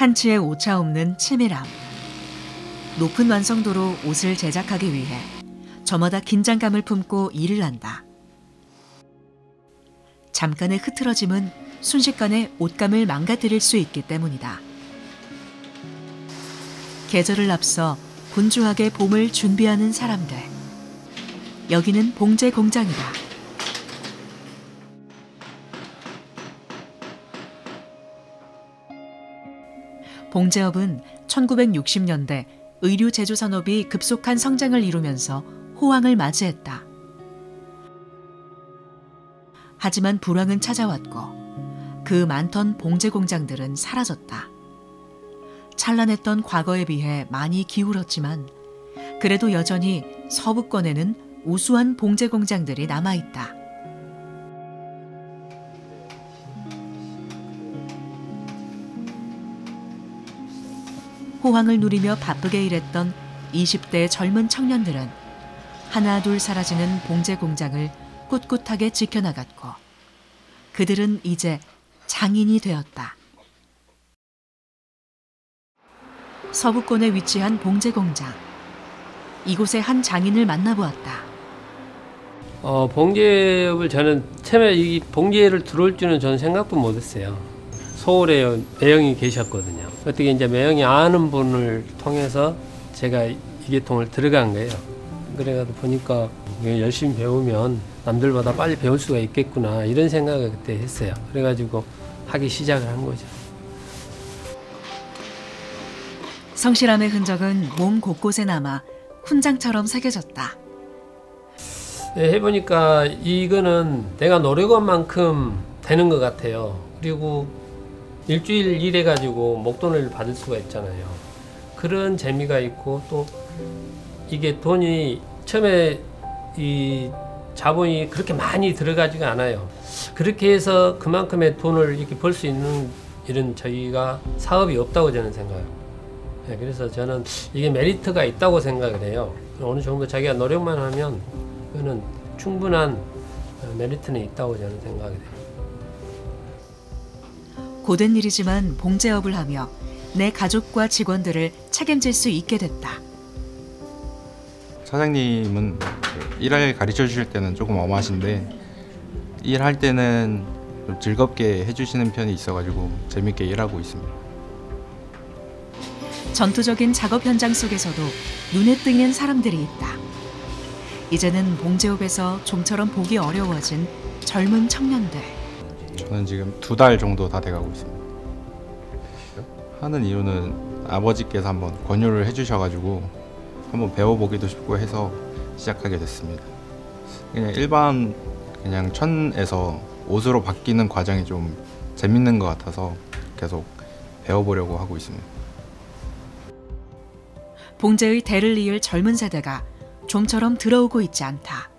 한치의 오차 없는 치밀함. 높은 완성도로 옷을 제작하기 위해 저마다 긴장감을 품고 일을 한다. 잠깐의 흐트러짐은 순식간에 옷감을 망가뜨릴 수 있기 때문이다. 계절을 앞서 분주하게 봄을 준비하는 사람들. 여기는 봉제 공장이다. 봉제업은 1960년대 의류 제조 산업이 급속한 성장을 이루면서 호황을 맞이했다. 하지만 불황은 찾아왔고 그 많던 봉제 공장들은 사라졌다. 찬란했던 과거에 비해 많이 기울었지만 그래도 여전히 서부권에는 우수한 봉제 공장들이 남아있다. 호황을 누리며 바쁘게 일했던 20대 젊은 청년들은 하나 둘 사라지는 봉제 공장을 꿋꿋하게 지켜나갔고 그들은 이제 장인이 되었다. 서부권에 위치한 봉제 공장. 이곳의 한 장인을 만나보았다. 봉제업을 저는 처음에 이 봉제를 들어올 줄은 저는 생각도 못했어요. 서울에 매형이 계셨거든요. 어떻게 이제 매형이 아는 분을 통해서 제가 이 계통을 들어간 거예요. 그래가지고 보니까 열심히 배우면 남들보다 빨리 배울 수가 있겠구나 이런 생각을 그때 했어요. 그래가지고 하기 시작을 한 거죠. 성실함의 흔적은 몸 곳곳에 남아 훈장처럼 새겨졌다. 네, 해보니까 이거는 내가 노력한 만큼 되는 것 같아요. 그리고 일주일 일해가지고 목돈을 받을 수가 있잖아요. 그런 재미가 있고 또 이게 돈이 처음에 이 자본이 그렇게 많이 들어가지가 않아요. 그렇게 해서 그만큼의 돈을 이렇게 벌 수 있는 이런 저희가 사업이 없다고 저는 생각해요. 네, 그래서 저는 이게 메리트가 있다고 생각을 해요. 어느 정도 자기가 노력만 하면 그거는 충분한 메리트는 있다고 저는 생각이 돼요. 고된 일이지만 봉제업을 하며 내 가족과 직원들을 책임질 수 있게 됐다. 사장님은 일을 가르쳐 주실 때는 조금 엄하신데 일할 때는 좀 즐겁게 해주시는 편이 있어가지고 재밌게 일하고 있습니다. 전투적인 작업 현장 속에서도 눈에 띄는 사람들이 있다. 이제는 봉제업에서 좀처럼 보기 어려워진 젊은 청년들. 저는 지금 2달 정도 다 돼가고 있습니다. 하는 이유는 아버지께서 한번 권유를 해주셔가지고 한번 배워보기도 싶고 해서 시작하게 됐습니다. 그냥 일반 그냥 천에서 옷으로 바뀌는 과정이 좀 재밌는 것 같아서 계속 배워보려고 하고 있습니다. 봉제의 대를 이을 젊은 세대가 좀처럼 들어오고 있지 않다.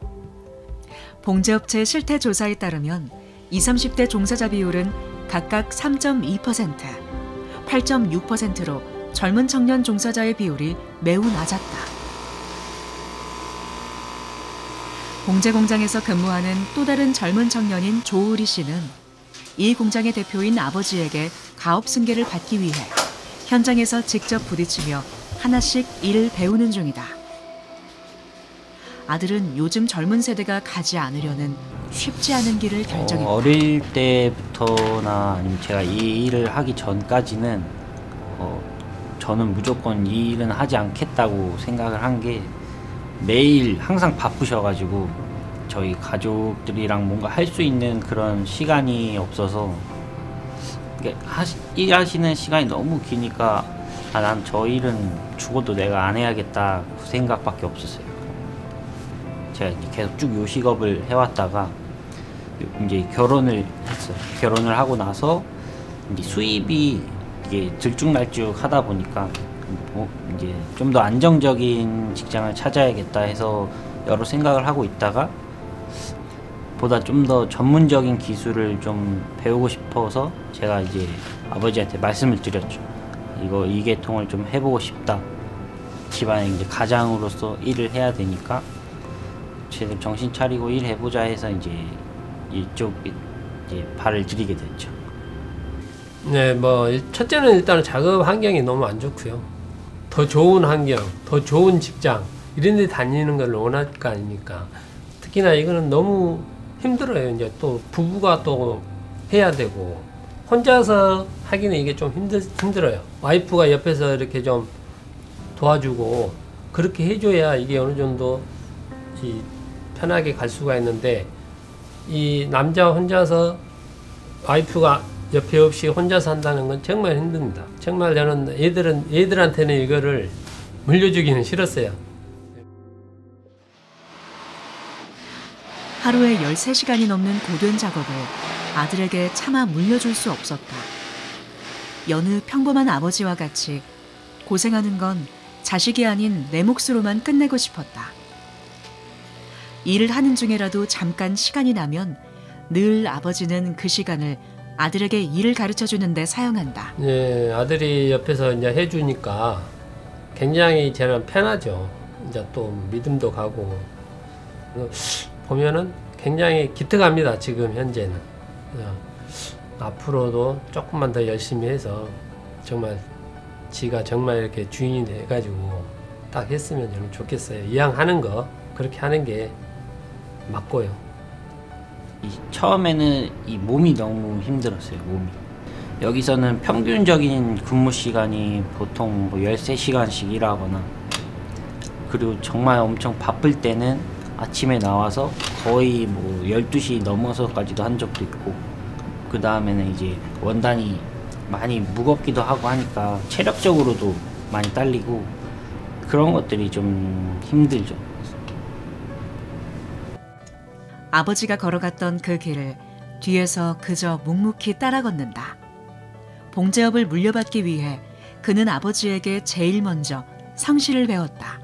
봉제업체 실태 조사에 따르면 20, 30대 종사자 비율은 각각 3.2%, 8.6%로 젊은 청년 종사자의 비율이 매우 낮았다. 봉제 공장에서 근무하는 또 다른 젊은 청년인 조우리 씨는 이 공장의 대표인 아버지에게 가업 승계를 받기 위해 현장에서 직접 부딪히며 하나씩 일을 배우는 중이다. 아들은 요즘 젊은 세대가 가지 않으려는 쉽지 않은 길을 결정했다. 어릴 때부터나 아니면 제가 이 일을 하기 전까지는 저는 무조건 이 일은 하지 않겠다고 생각을 한 게 매일 항상 바쁘셔가지고 저희 가족들이랑 뭔가 할 수 있는 그런 시간이 없어서 일하시는 시간이 너무 기니까 난 저 일은 죽어도 내가 안 해야겠다 그 생각밖에 없었어요. 제가 계속 쭉 요식업을 해왔다가 이제 결혼을 했어요. 결혼을 하고 나서 이제 수입이 이게 들쭉날쭉 하다 보니까 이제 좀 더 안정적인 직장을 찾아야겠다 해서 여러 생각을 하고 있다가 보다 좀 더 전문적인 기술을 좀 배우고 싶어서 제가 이제 아버지한테 말씀을 드렸죠. 이 계통을 좀 해보고 싶다. 집안에 이제 가장으로서 일을 해야 되니까 제대로 정신 차리고 일해보자 해서 이제 이쪽 이제 발을 들이게 됐죠. 네, 뭐 첫째는 일단 작업 환경이 너무 안 좋고요. 더 좋은 환경, 더 좋은 직장 이런 데 다니는 걸 원할 거 아닙니까? 특히나 이거는 너무 힘들어요. 이제 또 부부가 또 해야 되고 혼자서 하기는 이게 좀 힘들어요. 와이프가 옆에서 이렇게 좀 도와주고 그렇게 해줘야 이게 어느 정도 편하게 갈 수가 있는데, 이 남자 혼자서 와이프가 옆에 없이 혼자서 한다는 건 정말 힘듭니다. 정말 저는 애들한테는 이거를 물려주기는 싫었어요. 하루에 13시간이 넘는 고된 작업을 아들에게 차마 물려줄 수 없었다. 여느 평범한 아버지와 같이 고생하는 건 자식이 아닌 내 몫으로만 끝내고 싶었다. 일을 하는 중에라도 잠깐 시간이 나면 늘 아버지는 그 시간을 아들에게 일을 가르쳐 주는데 사용한다. 예, 아들이 옆에서 이제 해주니까 굉장히 저는 편하죠. 이제 또 믿음도 가고 보면은 굉장히 기특합니다. 지금 현재는 앞으로도 조금만 더 열심히 해서 정말 지가 정말 이렇게 주인이 돼가지고 딱 했으면 저는 좋겠어요. 이왕 하는 거 그렇게 하는 게 맞고요. 처음에는 이 몸이 너무 힘들었어요. 몸이. 여기서는 평균적인 근무 시간이 보통 뭐 13시간씩 일하거나, 그리고 정말 엄청 바쁠 때는 아침에 나와서 거의 뭐 12시 넘어서까지도 한 적도 있고, 그 다음에는 이제 원단이 많이 무겁기도 하고 하니까 체력적으로도 많이 딸리고 그런 것들이 좀 힘들죠. 아버지가 걸어갔던 그 길을 뒤에서 그저 묵묵히 따라 걷는다. 봉제업을 물려받기 위해 그는 아버지에게 제일 먼저 상시를 배웠다.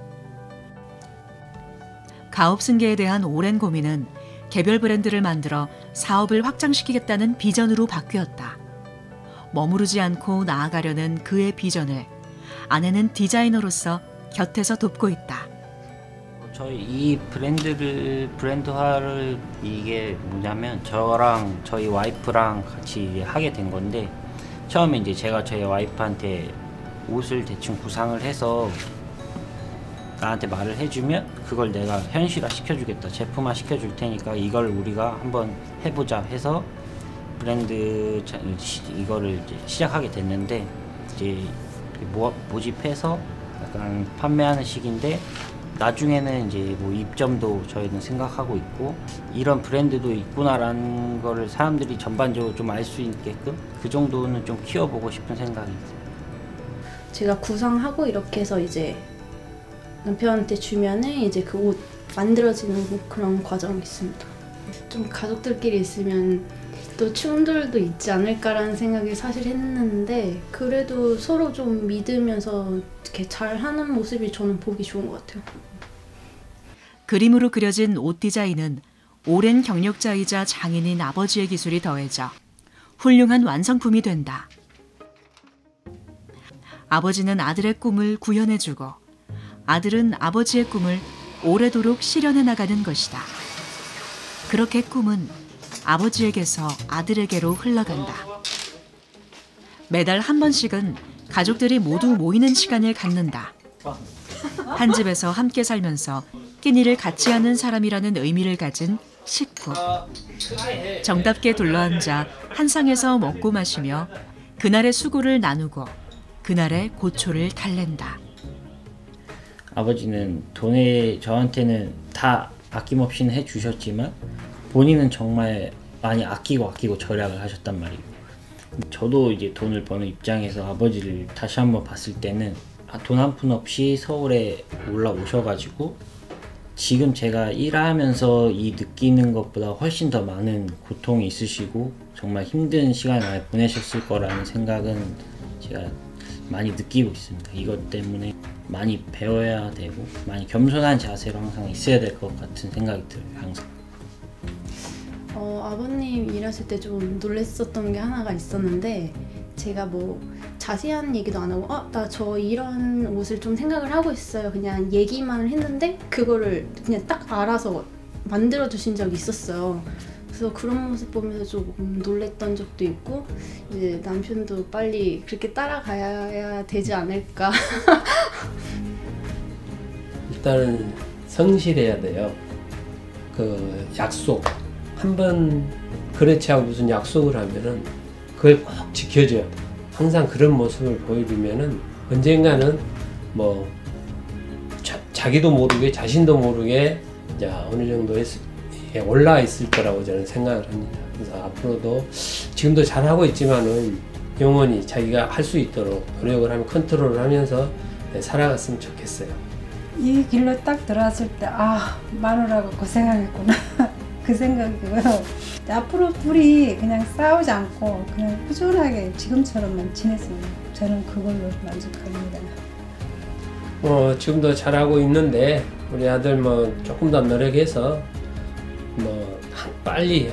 가업 승계에 대한 오랜 고민은 개별 브랜드를 만들어 사업을 확장시키겠다는 비전으로 바뀌었다. 머무르지 않고 나아가려는 그의 비전을 아내는 디자이너로서 곁에서 돕고 있다. 저희 이 브랜드화를 이게 뭐냐면 저랑 저희 와이프랑 같이 이제 하게 된 건데, 처음에 이제 제가 저희 와이프한테 옷을 대충 구상을 해서 나한테 말을 해주면 그걸 내가 현실화 시켜주겠다, 제품화 시켜줄 테니까 이걸 우리가 한번 해보자 해서 브랜드 이거를 이제 시작하게 됐는데, 이제 모집해서 약간 판매하는 시기인데, 나중에는 이제 뭐 입점도 저희는 생각하고 있고, 이런 브랜드도 있구나라는 거를 사람들이 전반적으로 좀 알 수 있게끔 그 정도는 좀 키워보고 싶은 생각이 있어요. 제가 구상하고 이렇게 해서 이제 남편한테 주면은 이제 그 옷 만들어지는 그런 과정이 있습니다. 좀 가족들끼리 있으면 또 충돌도 있지 않을까라는 생각이 사실 했는데, 그래도 서로 좀 믿으면서 이렇게 잘하는 모습이 저는 보기 좋은 것 같아요. 그림으로 그려진 옷 디자인은 오랜 경력자이자 장인인 아버지의 기술이 더해져 훌륭한 완성품이 된다. 아버지는 아들의 꿈을 구현해주고 아들은 아버지의 꿈을 오래도록 실현해 나가는 것이다. 그렇게 꿈은 아버지에게서 아들에게로 흘러간다. 매달 한 번씩은 가족들이 모두 모이는 시간을 갖는다. 한 집에서 함께 살면서 끼니를 같이 하는 사람이라는 의미를 가진 식구. 정답게 둘러앉아 한 상에서 먹고 마시며 그날의 수고를 나누고 그날의 고초를 달랜다. 아버지는 돈에 저한테는 다 아낌없이는 해주셨지만 본인은 정말 많이 아끼고 절약을 하셨단 말이에요. 저도 이제 돈을 버는 입장에서 아버지를 다시 한번 봤을 때는 돈 한 푼 없이 서울에 올라오셔가지고 지금 제가 일하면서 이 느끼는 것보다 훨씬 더 많은 고통이 있으시고 정말 힘든 시간을 많이 보내셨을 거라는 생각은 제가 많이 느끼고 있습니다. 이것 때문에 많이 배워야 되고 많이 겸손한 자세로 항상 있어야 될 것 같은 생각이 들어요. 항상. 아버님 일하실 때 좀 놀랬었던 게 하나가 있었는데, 제가 뭐 자세한 얘기도 안 하고 나 저 이런 옷을 좀 생각을 하고 있어요, 그냥 얘기만 했는데 그거를 그냥 딱 알아서 만들어 주신 적이 있었어요. 그래서 그런 모습 보면서 조금 놀랬던 적도 있고 이제 남편도 빨리 그렇게 따라가야 되지 않을까. 일단은 성실해야 돼요. 그 약속 한 번 그렇지 하고 무슨 약속을 하면은 그걸 꼭 지켜줘야 돼. 항상 그런 모습을 보여주면은 언젠가는 뭐 자기도 모르게 자신도 모르게 이제 어느 정도의 올라와 있을 거라고 저는 생각을 합니다. 그래서 앞으로도 지금도 잘하고 있지만은 영원히 자기가 할 수 있도록 노력을 하면 컨트롤을 하면서 살아갔으면 좋겠어요. 이 길로 딱 들어왔을 때 마누라가 고생하겠구나 그 생각이고요. 앞으로 둘이 그냥 싸우지 않고 그냥 꾸준하게 지금처럼만 지냈으면 저는 그걸로 만족합니다. 지금도 잘하고 있는데 우리 아들 뭐 조금 더 노력해서 뭐 하루빨리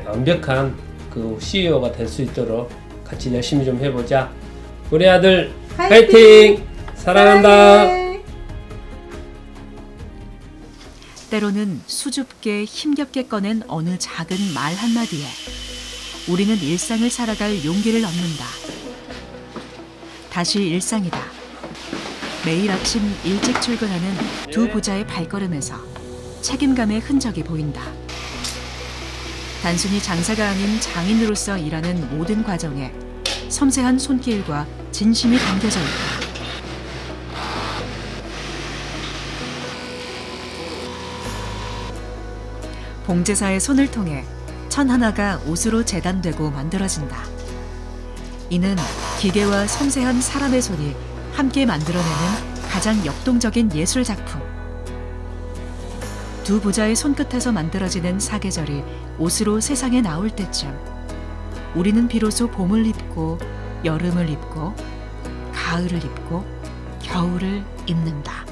완벽한 그 CEO가 될 수 있도록 같이 열심히 좀 해보자. 우리 아들 화이팅! 사랑한다. 때로는 수줍게 힘겹게 꺼낸 어느 작은 말 한마디에 우리는 일상을 살아갈 용기를 얻는다. 다시 일상이다. 매일 아침 일찍 출근하는 두 부자의 발걸음에서 책임감의 흔적이 보인다. 단순히 장사가 아닌 장인으로서 일하는 모든 과정에 섬세한 손길과 진심이 담겨져 있다. 봉제사의 손을 통해 천 하나가 옷으로 재단되고 만들어진다. 이는 기계와 섬세한 사람의 손이 함께 만들어내는 가장 역동적인 예술 작품. 두 부자의 손끝에서 만들어지는 사계절이 옷으로 세상에 나올 때쯤 우리는 비로소 봄을 입고 여름을 입고 가을을 입고 겨울을 입는다.